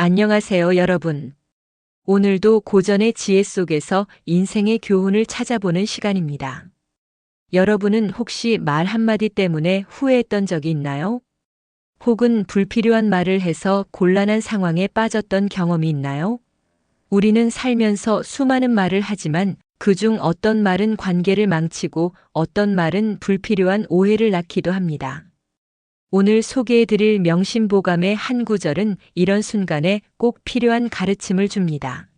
안녕하세요, 여러분. 오늘도 고전의 지혜 속에서 인생의 교훈을 찾아보는 시간입니다. 여러분은 혹시 말 한마디 때문에 후회했던 적이 있나요? 혹은 불필요한 말을 해서 곤란한 상황에 빠졌던 경험이 있나요? 우리는 살면서 수많은 말을 하지만 그중 어떤 말은 관계를 망치고 어떤 말은 불필요한 오해를 낳기도 합니다. 오늘 소개해드릴 명심보감의 한 구절은 이런 순간에 꼭 필요한 가르침을 줍니다.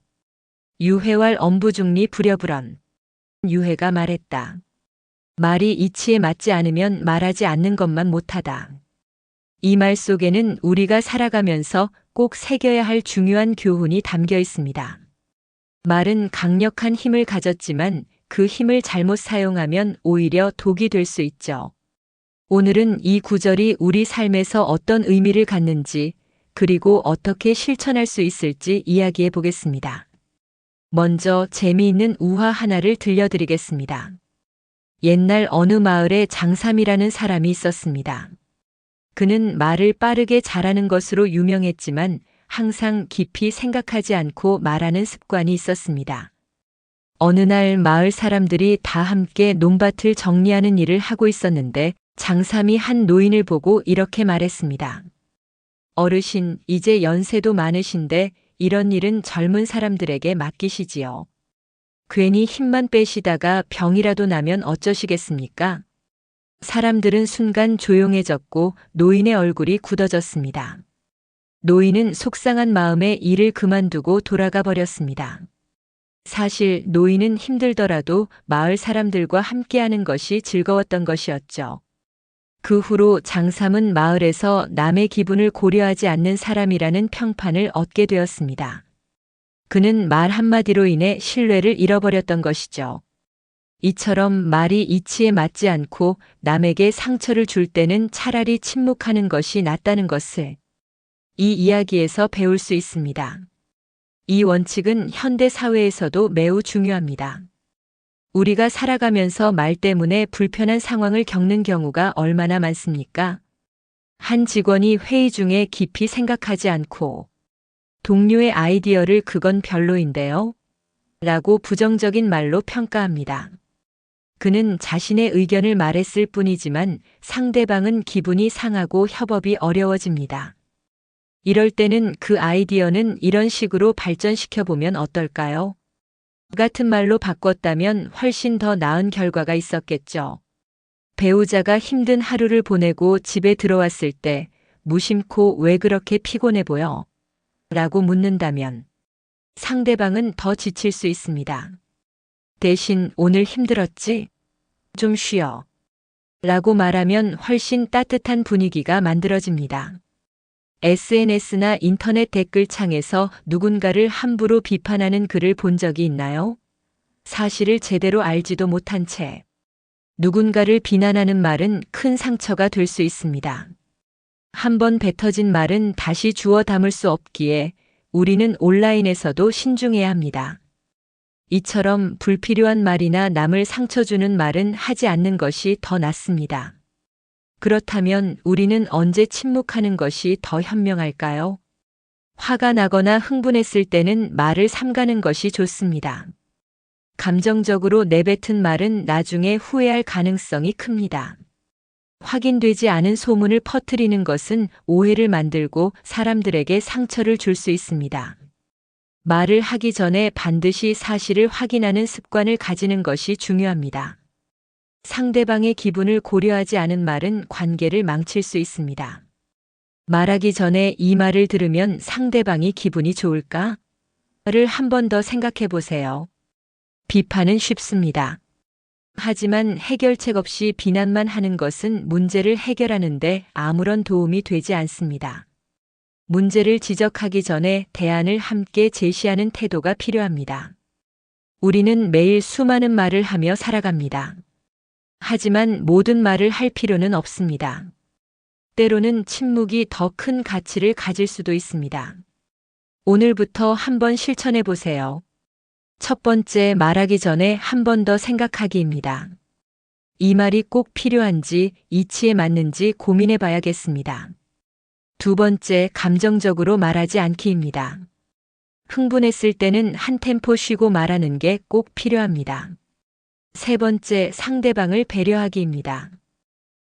유해왈 엄부중리 불여불언. 유해가 말했다. 말이 이치에 맞지 않으면 말하지 않는 것만 못하다. 이 말 속에는 우리가 살아가면서 꼭 새겨야 할 중요한 교훈이 담겨 있습니다. 말은 강력한 힘을 가졌지만 그 힘을 잘못 사용하면 오히려 독이 될 수 있죠. 오늘은 이 구절이 우리 삶에서 어떤 의미를 갖는지, 그리고 어떻게 실천할 수 있을지 이야기해 보겠습니다. 먼저 재미있는 우화 하나를 들려드리겠습니다. 옛날 어느 마을에 장삼이라는 사람이 있었습니다. 그는 말을 빠르게 잘하는 것으로 유명했지만 항상 깊이 생각하지 않고 말하는 습관이 있었습니다. 어느 날 마을 사람들이 다 함께 논밭을 정리하는 일을 하고 있었는데 장삼이 한 노인을 보고 이렇게 말했습니다. 어르신, 이제 연세도 많으신데 이런 일은 젊은 사람들에게 맡기시지요. 괜히 힘만 빼시다가 병이라도 나면 어쩌시겠습니까? 사람들은 순간 조용해졌고 노인의 얼굴이 굳어졌습니다. 노인은 속상한 마음에 일을 그만두고 돌아가 버렸습니다. 사실 노인은 힘들더라도 마을 사람들과 함께하는 것이 즐거웠던 것이었죠. 그 후로 장삼은 마을에서 남의 기분을 고려하지 않는 사람이라는 평판을 얻게 되었습니다. 그는 말 한마디로 인해 신뢰를 잃어버렸던 것이죠. 이처럼 말이 이치에 맞지 않고 남에게 상처를 줄 때는 차라리 침묵하는 것이 낫다는 것을 이 이야기에서 배울 수 있습니다. 이 원칙은 현대 사회에서도 매우 중요합니다. 우리가 살아가면서 말 때문에 불편한 상황을 겪는 경우가 얼마나 많습니까? 한 직원이 회의 중에 깊이 생각하지 않고 동료의 아이디어를 그건 별로인데요? 라고 부정적인 말로 평가합니다. 그는 자신의 의견을 말했을 뿐이지만 상대방은 기분이 상하고 협업이 어려워집니다. 이럴 때는 그 아이디어는 이런 식으로 발전시켜보면 어떨까요? 같은 말로 바꿨다면 훨씬 더 나은 결과가 있었겠죠. 배우자가 힘든 하루를 보내고 집에 들어왔을 때 무심코 왜 그렇게 피곤해 보여? 라고 묻는다면 상대방은 더 지칠 수 있습니다. 대신 오늘 힘들었지? 좀 쉬어. 라고 말하면 훨씬 따뜻한 분위기가 만들어집니다. SNS나 인터넷 댓글창에서 누군가를 함부로 비판하는 글을 본 적이 있나요? 사실을 제대로 알지도 못한 채 누군가를 비난하는 말은 큰 상처가 될 수 있습니다. 한번 뱉어진 말은 다시 주워 담을 수 없기에 우리는 온라인에서도 신중해야 합니다. 이처럼 불필요한 말이나 남을 상처 주는 말은 하지 않는 것이 더 낫습니다. 그렇다면 우리는 언제 침묵하는 것이 더 현명할까요? 화가 나거나 흥분했을 때는 말을 삼가는 것이 좋습니다. 감정적으로 내뱉은 말은 나중에 후회할 가능성이 큽니다. 확인되지 않은 소문을 퍼뜨리는 것은 오해를 만들고 사람들에게 상처를 줄 수 있습니다. 말을 하기 전에 반드시 사실을 확인하는 습관을 가지는 것이 중요합니다. 상대방의 기분을 고려하지 않은 말은 관계를 망칠 수 있습니다. 말하기 전에 이 말을 들으면 상대방이 기분이 좋을까? 를 한 번 더 생각해 보세요. 비판은 쉽습니다. 하지만 해결책 없이 비난만 하는 것은 문제를 해결하는데 아무런 도움이 되지 않습니다. 문제를 지적하기 전에 대안을 함께 제시하는 태도가 필요합니다. 우리는 매일 수많은 말을 하며 살아갑니다. 하지만 모든 말을 할 필요는 없습니다. 때로는 침묵이 더 큰 가치를 가질 수도 있습니다. 오늘부터 한번 실천해 보세요. 첫 번째, 말하기 전에 한 번 더 생각하기입니다. 이 말이 꼭 필요한지, 이치에 맞는지 고민해 봐야겠습니다. 두 번째, 감정적으로 말하지 않기입니다. 흥분했을 때는 한 템포 쉬고 말하는 게 꼭 필요합니다. 세 번째, 상대방을 배려하기입니다.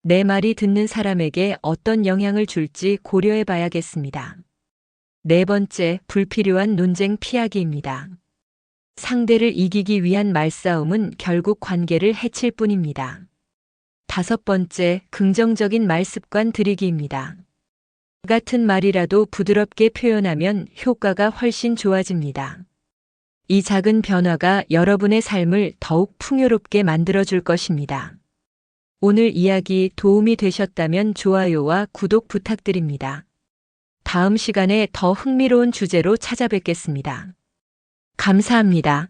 내 말이 듣는 사람에게 어떤 영향을 줄지 고려해 봐야겠습니다. 네 번째, 불필요한 논쟁 피하기입니다. 상대를 이기기 위한 말싸움은 결국 관계를 해칠 뿐입니다. 다섯 번째, 긍정적인 말습관 들이기입니다. 같은 말이라도 부드럽게 표현하면 효과가 훨씬 좋아집니다. 이 작은 변화가 여러분의 삶을 더욱 풍요롭게 만들어줄 것입니다. 오늘 이야기 도움이 되셨다면 좋아요와 구독 부탁드립니다. 다음 시간에 더 흥미로운 주제로 찾아뵙겠습니다. 감사합니다.